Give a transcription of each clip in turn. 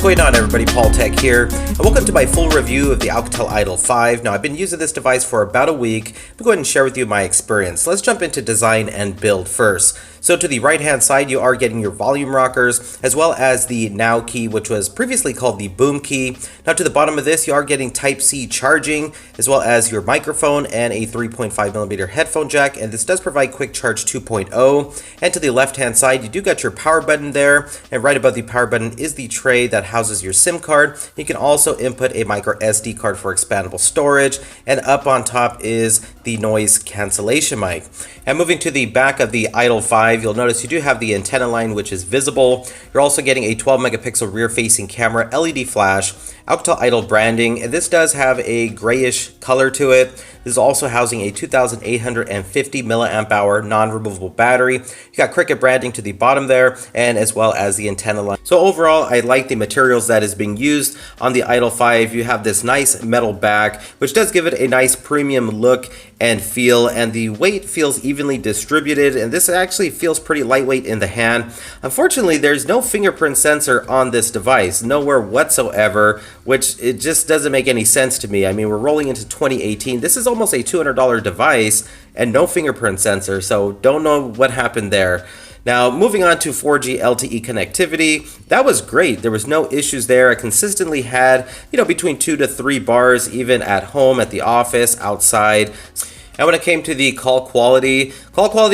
going on, everybody? Paul Tech here, and welcome to my full review of the Alcatel Idol 5. Now, I've been using this device for about a week. I'll go ahead and share with you my experience. Let's jump into design and build first. So to the right-hand side, you are getting your volume rockers, as well as the Now key, which was previously called the Boom key. Now to the bottom of this, you are getting Type-C charging, as well as your microphone and a 3.5mm headphone jack, and this does provide Quick Charge 2.0. And to the left-hand side, you do got your power button there, and right above the power button is the tray that houses your SIM card. You can also input a micro SD card for expandable storage, and up on top is the noise cancellation mic. And moving to the back of the Idol 5, you'll notice you do have the antenna line, which is visible. You're also getting a 12 megapixel rear facing camera, LED flash, Alcatel Idol branding, and this does have a grayish color to it. This is also housing a 2,850 milliamp hour non-removable battery. You got Cricket branding to the bottom there, and as well as the antenna line. So overall, I like the materials that is being used on the Idol 5. You have this nice metal back, which does give it a nice premium look and feel, and the weight feels evenly distributed, and this actually feels pretty lightweight in the hand. Unfortunately, there's no fingerprint sensor on this device, nowhere whatsoever, which it just doesn't make any sense to me. I mean, we're rolling into 2018. This is almost a $200 device and no fingerprint sensor, so don't know what happened there. Now, moving on to 4G LTE connectivity, that was great. There was no issues there. I consistently had, between 2 to 3 bars, even at home, at the office, outside. And when it came to the call quality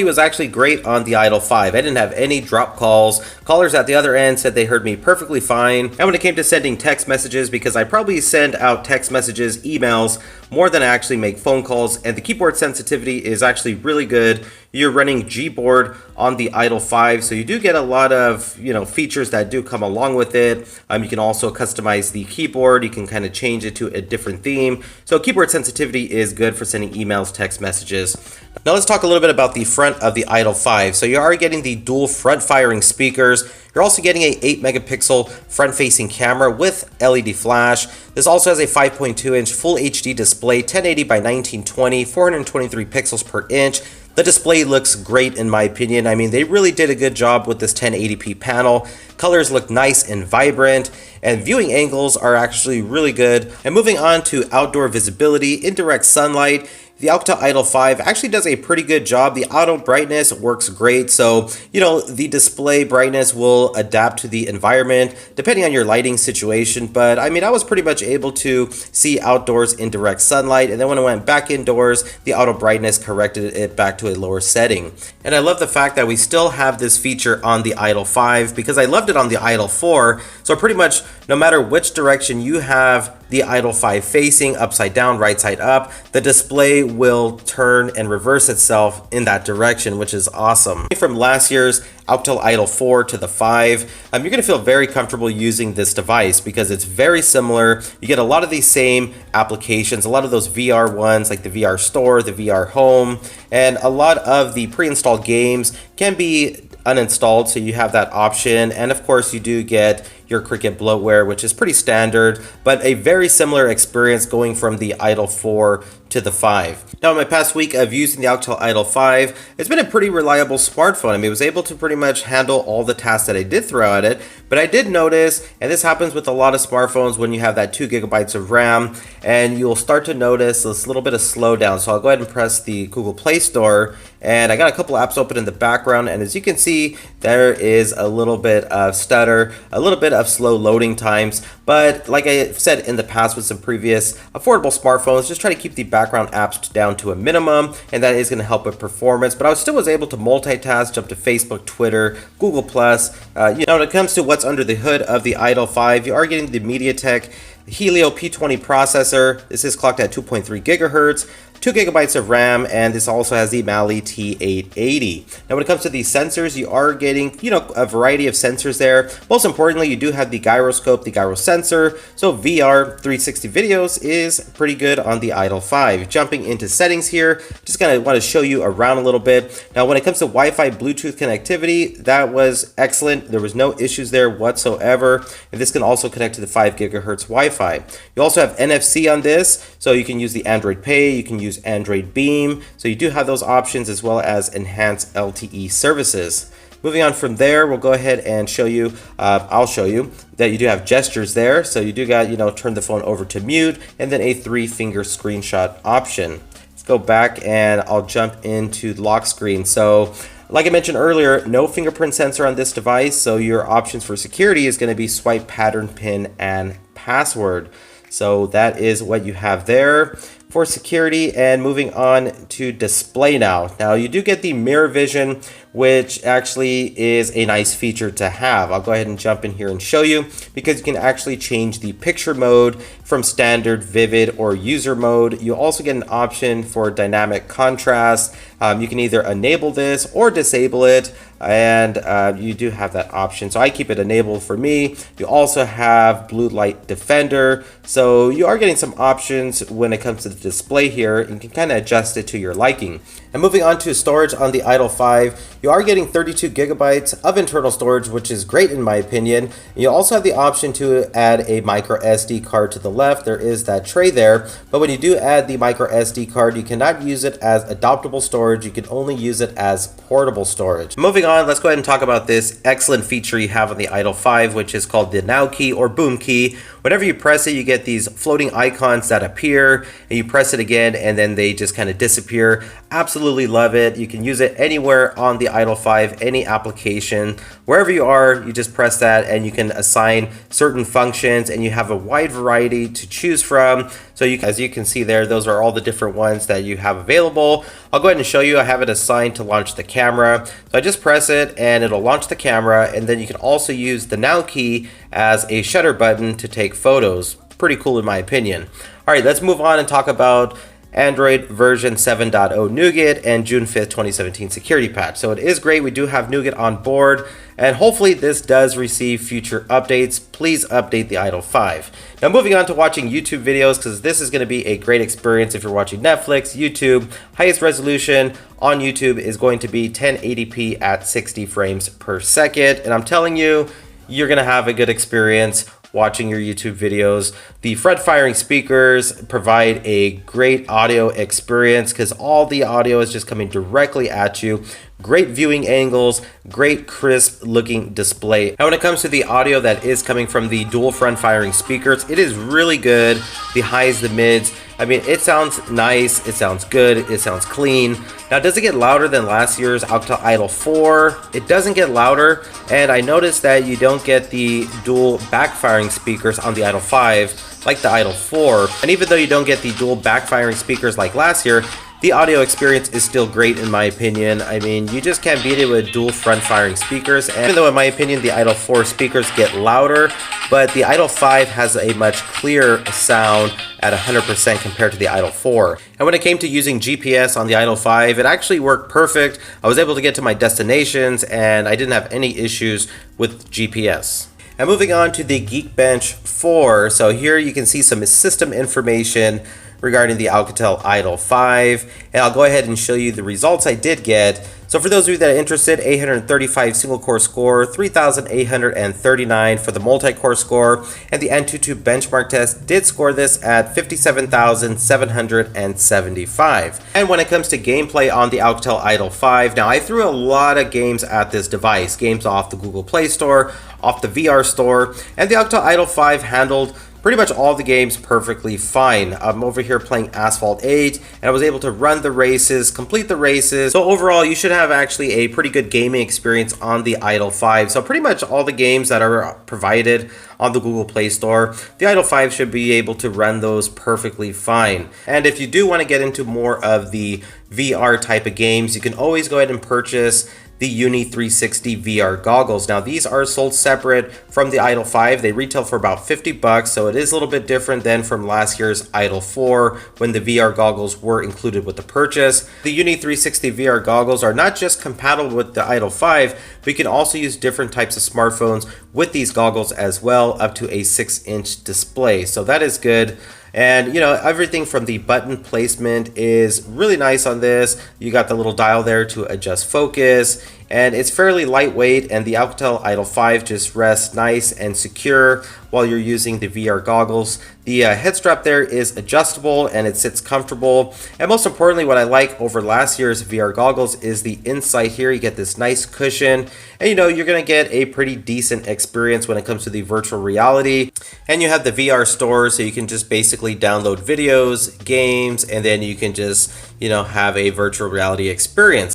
was actually great on the Idol 5. I didn't have any drop calls. Callers at the other end said they heard me perfectly fine. And when it came to sending text messages, because I probably send out text messages, emails, more than I actually make phone calls, and the keyboard sensitivity is actually really good. You're running Gboard on the Idol 5, so you do get a lot of features that do come along with it. You can also customize the keyboard. You can kind of change it to a different theme. So keyboard sensitivity is good for sending emails, text messages. Now let's talk a little bit about the front of the Idol 5. So you are getting the dual front firing speakers. You're also getting a 8 megapixel front facing camera with LED flash. This also has a 5.2 inch full HD display, 1080 by 1920, 423 pixels per inch. The display looks great in my opinion. I mean, they really did a good job with this 1080p panel. Colors look nice and vibrant, and viewing angles are actually really good. And moving on to outdoor visibility, indirect sunlight, the Alcatel Idol 5 actually does a pretty good job. The auto brightness works great, so the display brightness will adapt to the environment depending on your lighting situation. But I mean, I was pretty much able to see outdoors in direct sunlight, and then when I went back indoors, the auto brightness corrected it back to a lower setting. And I love the fact that we still have this feature on the Idol 5 because I loved it on the Idol 4. So pretty much no matter which direction you have the Idol 5 facing, upside down, right side up, the display will turn and reverse itself in that direction, which is awesome. From last year's Alcatel Idol 4 to the 5, you're going to feel very comfortable using this device because it's very similar. You get a lot of these same applications, a lot of those VR ones like the VR Store, the VR Home, and a lot of the pre-installed games can be uninstalled, so you have that option. And of course you do get your Cricket bloatware, which is pretty standard, but a very similar experience going from the Idol 4 to the 5. Now, in my past week of using the Alcatel Idol 5, it's been a pretty reliable smartphone. I mean, it was able to pretty much handle all the tasks that I did throw at it, but I did notice, and this happens with a lot of smartphones when you have that 2 gigabytes of RAM, and you'll start to notice this little bit of slowdown. So I'll go ahead and press the Google Play Store, and I got a couple apps open in the background, and as you can see, there is a little bit of stutter, a little bit of slow loading times, but like I said in the past with some previous affordable smartphones, just try to keep the background apps down to a minimum, and that is going to help with performance. But I still was able to multitask, jump to Facebook, Twitter, Google+. When it comes to what's under the hood of the Idol 5, you are getting the MediaTek Helio P20 processor. This is clocked at 2.3 gigahertz. 2 gigabytes of RAM, and this also has the Mali T880. Now when it comes to these sensors, you are getting, a variety of sensors there. Most importantly, you do have the gyroscope, the gyro sensor, so VR 360 videos is pretty good on the Idol 5. Jumping into settings here, just gonna want to show you around a little bit. Now when it comes to Wi-Fi Bluetooth connectivity, that was excellent. There was no issues there whatsoever, and this can also connect to the 5 gigahertz Wi-Fi. You also have NFC on this, so you can use the Android Pay, you can use Android Beam, so you do have those options, as well as enhanced LTE services. Moving on from there, we'll go ahead and show you, I'll show you that you do have gestures there. So you do got, turn the phone over to mute, and then a 3-finger screenshot option. Let's go back and I'll jump into lock screen. So like I mentioned earlier, no fingerprint sensor on this device. So your options for security is going to be swipe, pattern, pin, and password. So that is what you have there for security. And moving on to display now. Now you do get the mirror vision, which actually is a nice feature to have. I'll go ahead and jump in here and show you, because you can actually change the picture mode from standard, vivid, or user mode. You also get an option for dynamic contrast. You can either enable this or disable it, and you do have that option. So I keep it enabled for me. You also have blue light defender. So you are getting some options when it comes to the display here. You can kind of adjust it to your liking. And moving on to storage on the Idol 5, you are getting 32 gigabytes of internal storage, which is great in my opinion. You also have the option to add a micro SD card to the left. There is that tray there, but when you do add the micro SD card, you cannot use it as adaptable storage. You can only use it as portable storage. Moving on, let's go ahead and talk about this excellent feature you have on the Idol 5, which is called the Now key or Boom key. Whenever you press it, you get these floating icons that appear, and you press it again, and then they just kind of disappear. Absolutely love it. You can use it anywhere on the Idol 5, any application. Wherever you are, you just press that, and you can assign certain functions, and you have a wide variety to choose from. So as you can see there, those are all the different ones that you have available. I'll go ahead and show you. I have it assigned to launch the camera. So I just press it and it'll launch the camera, and then you can also use the Now key as a shutter button to take photos. Pretty cool in my opinion. All right, let's move on and talk about Android version 7.0 Nougat and June 5th, 2017 security patch. So it is great. We do have Nougat on board, and hopefully this does receive future updates. Please update the Idol 5. Now moving on to watching YouTube videos, because this is going to be a great experience if you're watching Netflix, YouTube. Highest resolution on YouTube is going to be 1080p at 60 frames per second. And I'm telling you, you're going to have a good experience watching your YouTube videos. The front firing speakers provide a great audio experience because all the audio is just coming directly at you. Great viewing angles, great crisp looking display. Now when it comes to the audio that is coming from the dual front firing speakers, it is really good. The highs, the mids, I mean, it sounds nice, it sounds good, it sounds clean. Now, does it get louder than last year's Alcatel Idol 4? It doesn't get louder, and I noticed that you don't get the dual backfiring speakers on the Idol 5 like the Idol 4. And even though you don't get the dual backfiring speakers like last year, the audio experience is still great in my opinion. I mean, you just can't beat it with dual front firing speakers. And even though in my opinion the Idol 4 speakers get louder, but the Idol 5 has a much clearer sound at 100% compared to the Idol 4. And when it came to using GPS on the Idol 5, it actually worked perfect. I was able to get to my destinations and I didn't have any issues with GPS. And moving on to the Geekbench 4. So here you can see some system information regarding the Alcatel Idol 5, and I'll go ahead and show you the results I did get. So for those of you that are interested, 835 single core score, 3,839 for the multi-core score, and the Antutu benchmark test did score this at 57,775. And when it comes to gameplay on the Alcatel Idol 5, now I threw a lot of games at this device, games off the Google Play Store, off the VR Store, and the Alcatel Idol 5 handled pretty much all the games perfectly fine. I'm over here playing Asphalt 8, and I was able to run the races, complete the races. So overall, you should have actually a pretty good gaming experience on the Idol 5. So pretty much all the games that are provided on the Google Play Store, the Idol 5 should be able to run those perfectly fine. And if you do want to get into more of the VR type of games, you can always go ahead and purchase the Uni 360 VR goggles. Now these are sold separate from the Idol 5. They retail for about 50 bucks, so it is a little bit different than from last year's Idol 4 when the VR goggles were included with the purchase. The Uni 360 VR goggles are not just compatible with the Idol 5, but you can also use different types of smartphones with these goggles as well, up to a 6-inch display. So that is good. And everything from the button placement is really nice on this. You got the little dial there to adjust focus, and it's fairly lightweight, and the Alcatel Idol 5 just rests nice and secure while you're using the VR goggles. The head strap there is adjustable and it sits comfortable. And most importantly, what I like over last year's VR goggles is the inside here. You get this nice cushion, and you're going to get a pretty decent experience when it comes to the virtual reality. And you have the VR store, so you can just basically download videos, games, and then you can just have a virtual reality experience.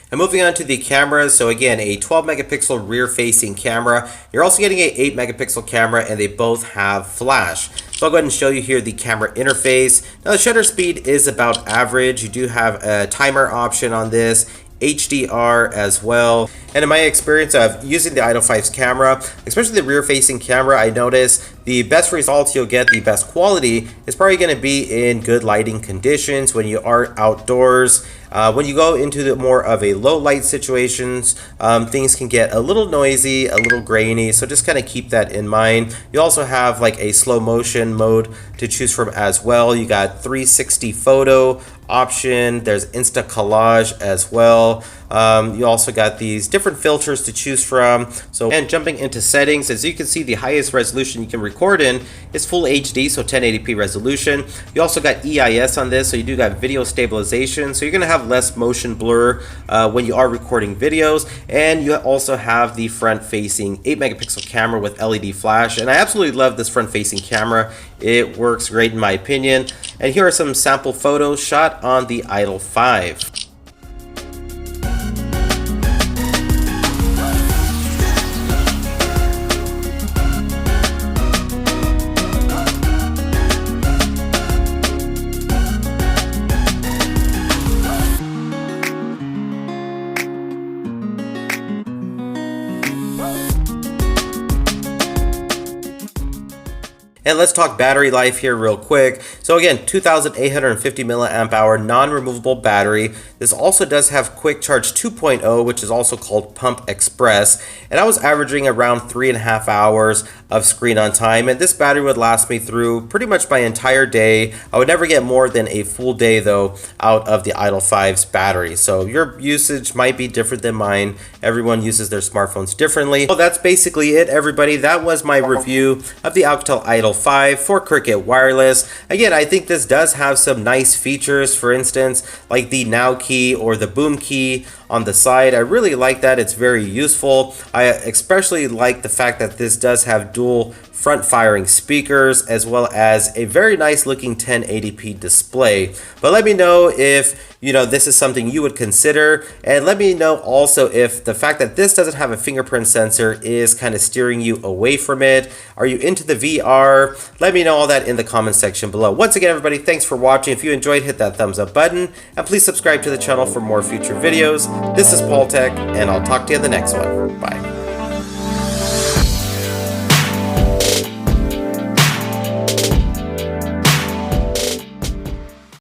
And moving on to the cameras, so again, a 12 megapixel rear facing camera. You're also getting a 8 megapixel camera, and they both have flash. So I'll go ahead and show you here the camera interface. Now the shutter speed is about average. You do have a timer option on this, HDR as well. And in my experience of using the Idol 5's camera, especially the rear facing camera, I noticed the best results you'll get, the best quality, is probably going to be in good lighting conditions when you are outdoors. When you go into the more of a low light situations, things can get a little noisy, a little grainy, so just kind of keep that in mind. You also have like a slow motion mode to choose from as well. You got 360 photo option, there's Insta Collage as well. You also got these different filters to choose from. So, and jumping into settings, as you can see, the highest resolution you can record in is full HD, so 1080p resolution. You also got EIS on this, so you do got video stabilization, so you're gonna have less motion blur when you are recording videos. And you also have the front facing 8 megapixel camera with LED flash, and I absolutely love this front facing camera. It works great in my opinion. And here are some sample photos shot on the Idol 5. And let's talk battery life here real quick. So again, 2,850 milliamp hour non-removable battery. This also does have Quick Charge 2.0, which is also called Pump Express. And I was averaging around 3.5 hours of screen on time. And this battery would last me through pretty much my entire day. I would never get more than a full day though out of the Idol 5's battery. So your usage might be different than mine. Everyone uses their smartphones differently. Well, that's basically it, everybody. That was my review of the Alcatel Idol 5 for Cricket Wireless. Again, I think this does have some nice features, for instance, like the now key or the boom key on the side. I really like that. It's very useful. I especially like the fact that this does have dual front firing speakers as well as a very nice looking 1080p display. But let me know if this is something you would consider, and let me know also if the fact that this doesn't have a fingerprint sensor is kind of steering you away from it. Are you into the VR? Let me know all that in the comment section below. Once again, everybody, thanks for watching. If you enjoyed, hit that thumbs up button, and please subscribe to the channel for more future videos. This is Paul Tech, and I'll talk to you in the next one. Bye.